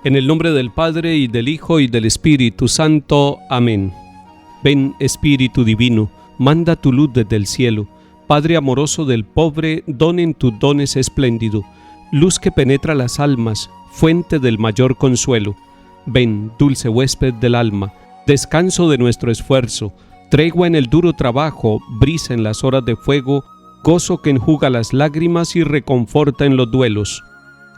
En el nombre del Padre, y del Hijo, y del Espíritu Santo. Amén. Ven, Espíritu Divino, manda tu luz desde el cielo. Padre amoroso del pobre, don en tus dones espléndido, luz que penetra las almas, fuente del mayor consuelo. Ven, dulce huésped del alma, descanso de nuestro esfuerzo, tregua en el duro trabajo, brisa en las horas de fuego, gozo que enjuga las lágrimas y reconforta en los duelos.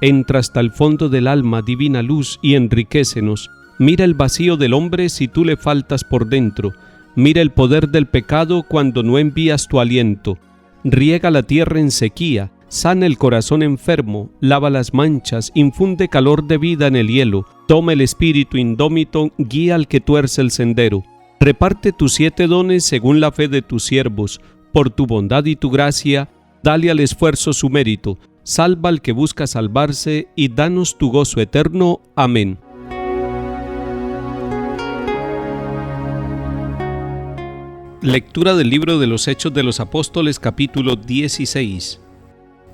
Entra hasta el fondo del alma, divina luz, y enriquécenos. Mira el vacío del hombre si tú le faltas por dentro. Mira el poder del pecado cuando no envías tu aliento. Riega la tierra en sequía, sana el corazón enfermo, lava las manchas, infunde calor de vida en el hielo. Toma el espíritu indómito, guía al que tuerce el sendero. Reparte tus 7 dones según la fe de tus siervos. Por tu bondad y tu gracia, dale al esfuerzo su mérito. Salva al que busca salvarse y danos tu gozo eterno. Amén. Lectura del libro de los Hechos de los Apóstoles, capítulo 16.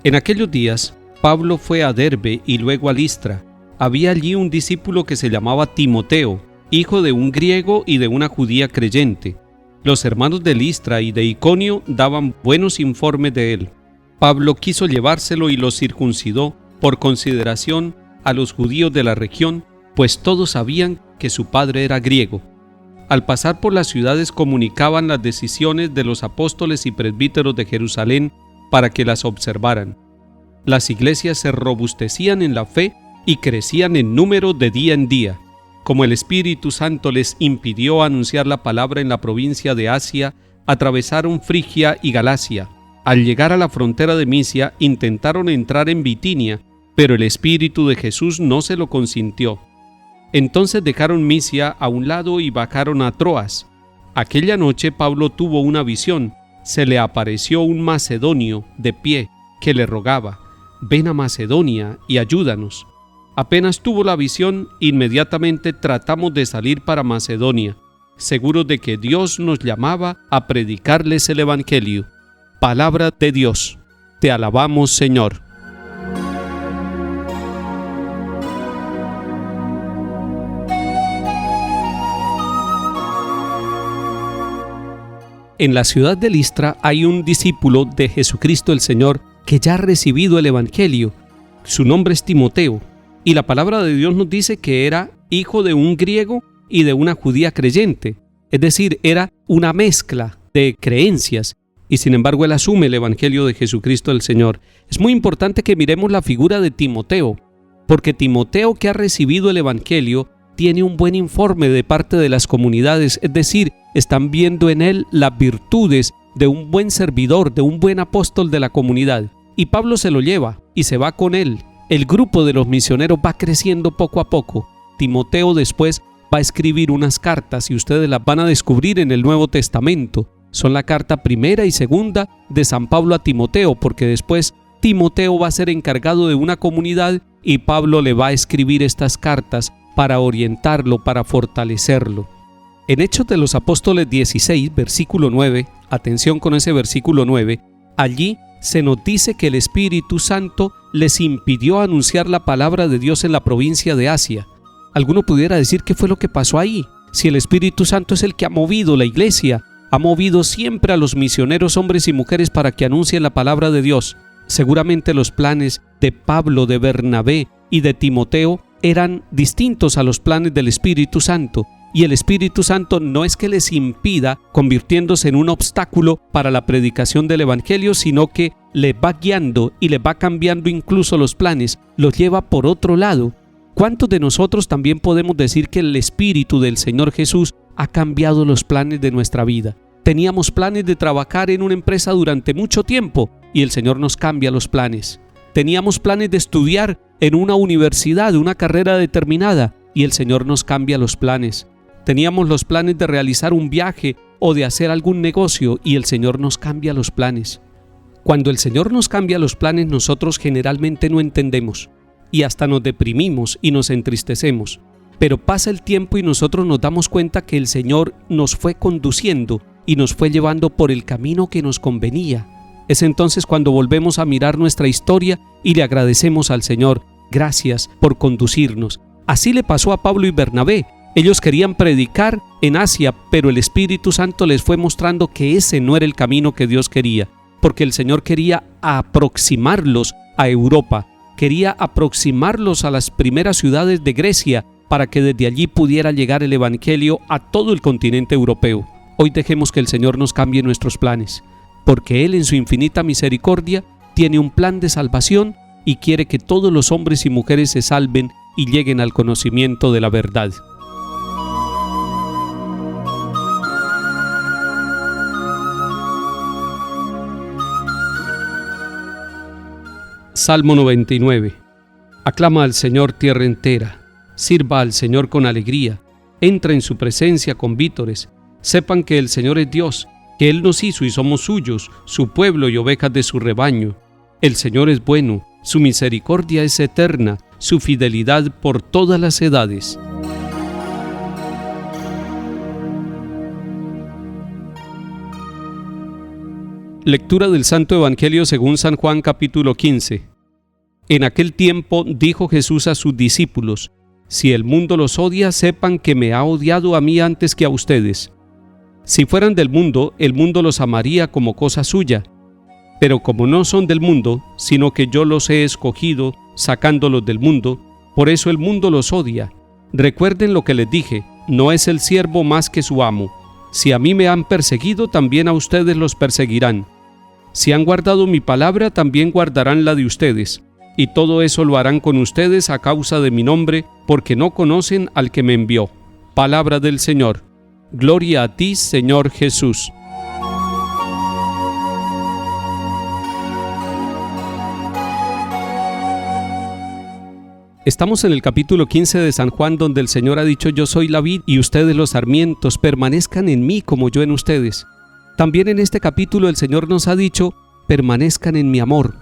En aquellos días, Pablo fue a Derbe y luego a Listra. Había allí un discípulo que se llamaba Timoteo, hijo de un griego y de una judía creyente. Los hermanos de Listra y de Iconio daban buenos informes de él. Pablo quiso llevárselo y lo circuncidó por consideración a los judíos de la región, pues todos sabían que su padre era griego. Al pasar por las ciudades comunicaban las decisiones de los apóstoles y presbíteros de Jerusalén para que las observaran. Las iglesias se robustecían en la fe y crecían en número de día en día. Como el Espíritu Santo les impidió anunciar la palabra en la provincia de Asia, atravesaron Frigia y Galacia. Al llegar a la frontera de Misia, intentaron entrar en Bitinia, pero el Espíritu de Jesús no se lo consintió. Entonces dejaron Misia a un lado y bajaron a Troas. Aquella noche Pablo tuvo una visión. Se le apareció un macedonio de pie, que le rogaba: «Ven a Macedonia y ayúdanos». Apenas tuvo la visión, inmediatamente tratamos de salir para Macedonia, seguros de que Dios nos llamaba a predicarles el Evangelio. Palabra de Dios. Te alabamos, Señor. En la ciudad de Listra hay un discípulo de Jesucristo el Señor que ya ha recibido el Evangelio. Su nombre es Timoteo, y la palabra de Dios nos dice que era hijo de un griego y de una judía creyente, es decir, era una mezcla de creencias. Y sin embargo él asume el Evangelio de Jesucristo el Señor. Es muy importante que miremos la figura de Timoteo, porque Timoteo, que ha recibido el Evangelio, tiene un buen informe de parte de las comunidades, es decir, están viendo en él las virtudes de un buen servidor, de un buen apóstol de la comunidad. Y Pablo se lo lleva y se va con él. El grupo de los misioneros va creciendo poco a poco. Timoteo después va a escribir unas cartas y ustedes las van a descubrir en el Nuevo Testamento. Son la carta primera y segunda de San Pablo a Timoteo, porque después Timoteo va a ser encargado de una comunidad y Pablo le va a escribir estas cartas para orientarlo, para fortalecerlo. En Hechos de los Apóstoles 16, versículo 9, atención con ese versículo 9, allí se nos dice que el Espíritu Santo les impidió anunciar la palabra de Dios en la provincia de Asia. Alguno pudiera decir: ¿qué fue lo que pasó ahí? Si el Espíritu Santo es el que ha movido la iglesia, ha movido siempre a los misioneros hombres y mujeres para que anuncien la palabra de Dios. Seguramente los planes de Pablo, de Bernabé y de Timoteo eran distintos a los planes del Espíritu Santo. Y el Espíritu Santo no es que les impida, convirtiéndose en un obstáculo para la predicación del Evangelio, sino que les va guiando y les va cambiando incluso los planes, los lleva por otro lado. ¿Cuántos de nosotros también podemos decir que el Espíritu del Señor Jesús ha cambiado los planes de nuestra vida? Teníamos planes de trabajar en una empresa durante mucho tiempo y el Señor nos cambia los planes. Teníamos planes de estudiar en una universidad, una carrera determinada, y el Señor nos cambia los planes. Teníamos los planes de realizar un viaje o de hacer algún negocio y el Señor nos cambia los planes. Cuando el Señor nos cambia los planes, nosotros generalmente no entendemos y hasta nos deprimimos y nos entristecemos. Pero pasa el tiempo y nosotros nos damos cuenta que el Señor nos fue conduciendo y nos fue llevando por el camino que nos convenía. Es entonces cuando volvemos a mirar nuestra historia y le agradecemos al Señor: gracias por conducirnos. Así le pasó a Pablo y Bernabé. Ellos querían predicar en Asia, pero el Espíritu Santo les fue mostrando que ese no era el camino que Dios quería, porque el Señor quería aproximarlos a Europa, quería aproximarlos a las primeras ciudades de Grecia para que desde allí pudiera llegar el Evangelio a todo el continente europeo. Hoy dejemos que el Señor nos cambie nuestros planes, porque Él en su infinita misericordia tiene un plan de salvación y quiere que todos los hombres y mujeres se salven y lleguen al conocimiento de la verdad. Salmo 99. Aclama al Señor tierra entera, sirva al Señor con alegría, entra en su presencia con vítores, sepan que el Señor es Dios, que Él nos hizo y somos suyos, su pueblo y ovejas de su rebaño. El Señor es bueno, su misericordia es eterna, su fidelidad por todas las edades. Lectura del Santo Evangelio según San Juan capítulo 15. En aquel tiempo dijo Jesús a sus discípulos: Si el mundo los odia, sepan que me ha odiado a mí antes que a ustedes. Si fueran del mundo, el mundo los amaría como cosa suya. Pero como no son del mundo, sino que yo los he escogido, sacándolos del mundo, por eso el mundo los odia. Recuerden lo que les dije: no es el siervo más que su amo. Si a mí me han perseguido, también a ustedes los perseguirán. Si han guardado mi palabra, también guardarán la de ustedes. Y todo eso lo harán con ustedes a causa de mi nombre, porque no conocen al que me envió. Palabra del Señor. Gloria a ti, Señor Jesús. Estamos en el capítulo 15 de San Juan, donde el Señor ha dicho: yo soy la vid y ustedes los sarmientos, permanezcan en mí como yo en ustedes. También en este capítulo el Señor nos ha dicho: permanezcan en mi amor.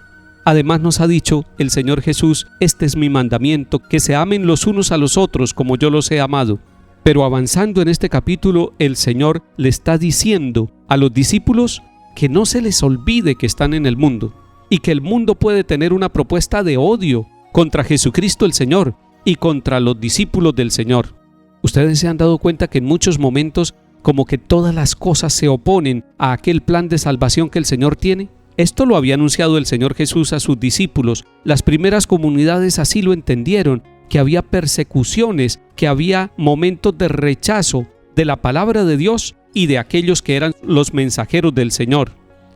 Además nos ha dicho el Señor Jesús: este es mi mandamiento, que se amen los unos a los otros como yo los he amado. Pero avanzando en este capítulo, el Señor le está diciendo a los discípulos que no se les olvide que están en el mundo y que el mundo puede tener una propuesta de odio contra Jesucristo el Señor y contra los discípulos del Señor. Ustedes se han dado cuenta que en muchos momentos como que todas las cosas se oponen a aquel plan de salvación que el Señor tiene. Esto lo había anunciado el Señor Jesús a sus discípulos. Las primeras comunidades así lo entendieron, que había persecuciones, que había momentos de rechazo de la palabra de Dios y de aquellos que eran los mensajeros del Señor.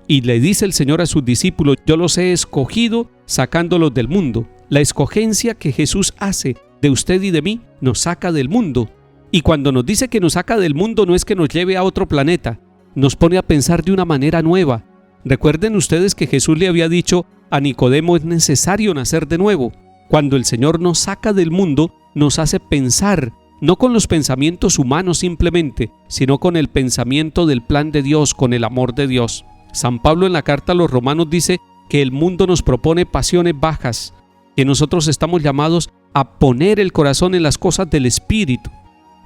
Y le dice el Señor a sus discípulos: yo los he escogido sacándolos del mundo. La escogencia que Jesús hace de usted y de mí nos saca del mundo. Y cuando nos dice que nos saca del mundo, no es que nos lleve a otro planeta, nos pone a pensar de una manera nueva. Recuerden ustedes que Jesús le había dicho a Nicodemo: es necesario nacer de nuevo. Cuando el Señor nos saca del mundo, nos hace pensar, no con los pensamientos humanos simplemente, sino con el pensamiento del plan de Dios, con el amor de Dios. San Pablo en la carta a los Romanos dice que el mundo nos propone pasiones bajas, que nosotros estamos llamados a poner el corazón en las cosas del Espíritu.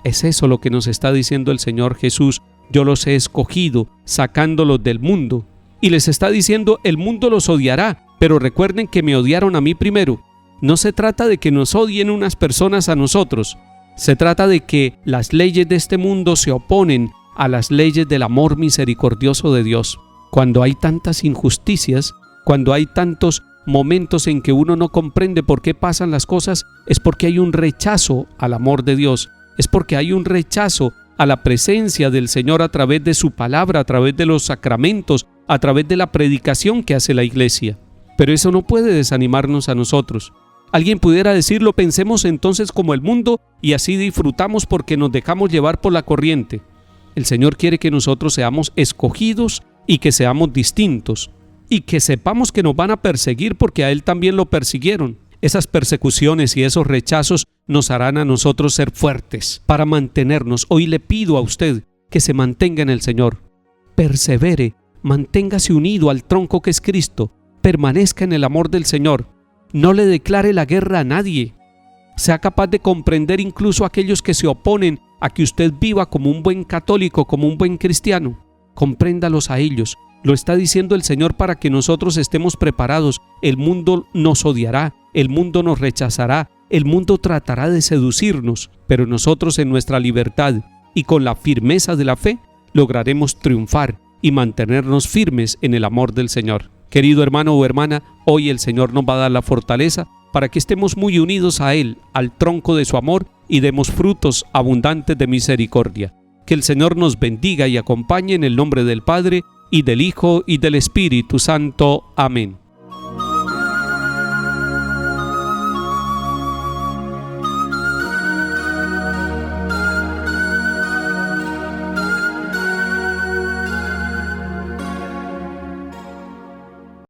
Es eso lo que nos está diciendo el Señor Jesús: yo los he escogido, sacándolos del mundo. Y les está diciendo: el mundo los odiará, pero recuerden que me odiaron a mí primero. No se trata de que nos odien unas personas a nosotros, se trata de que las leyes de este mundo se oponen a las leyes del amor misericordioso de Dios. Cuando hay tantas injusticias, cuando hay tantos momentos en que uno no comprende por qué pasan las cosas, es porque hay un rechazo al amor de Dios, es porque hay un rechazo a la presencia del Señor a través de su palabra, a través de los sacramentos, a través de la predicación que hace la Iglesia. Pero eso no puede desanimarnos a nosotros. Alguien pudiera decirlo: pensemos entonces como el mundo y así disfrutamos porque nos dejamos llevar por la corriente. El Señor quiere que nosotros seamos escogidos y que seamos distintos y que sepamos que nos van a perseguir porque a Él también lo persiguieron. Esas persecuciones y esos rechazos nos harán a nosotros ser fuertes para mantenernos. Hoy le pido a usted que se mantenga en el Señor, persevere, manténgase unido al tronco que es Cristo, permanezca en el amor del Señor, no le declare la guerra a nadie, sea capaz de comprender incluso a aquellos que se oponen a que usted viva como un buen católico, como un buen cristiano. Compréndalos a ellos. Lo está diciendo el Señor para que nosotros estemos preparados. El mundo nos odiará, el mundo nos rechazará, el mundo tratará de seducirnos, pero nosotros en nuestra libertad y con la firmeza de la fe lograremos triunfar y mantenernos firmes en el amor del Señor. Querido hermano o hermana, hoy el Señor nos va a dar la fortaleza para que estemos muy unidos a Él, al tronco de su amor, y demos frutos abundantes de misericordia. Que el Señor nos bendiga y acompañe en el nombre del Padre, y del Hijo, y del Espíritu Santo. Amén.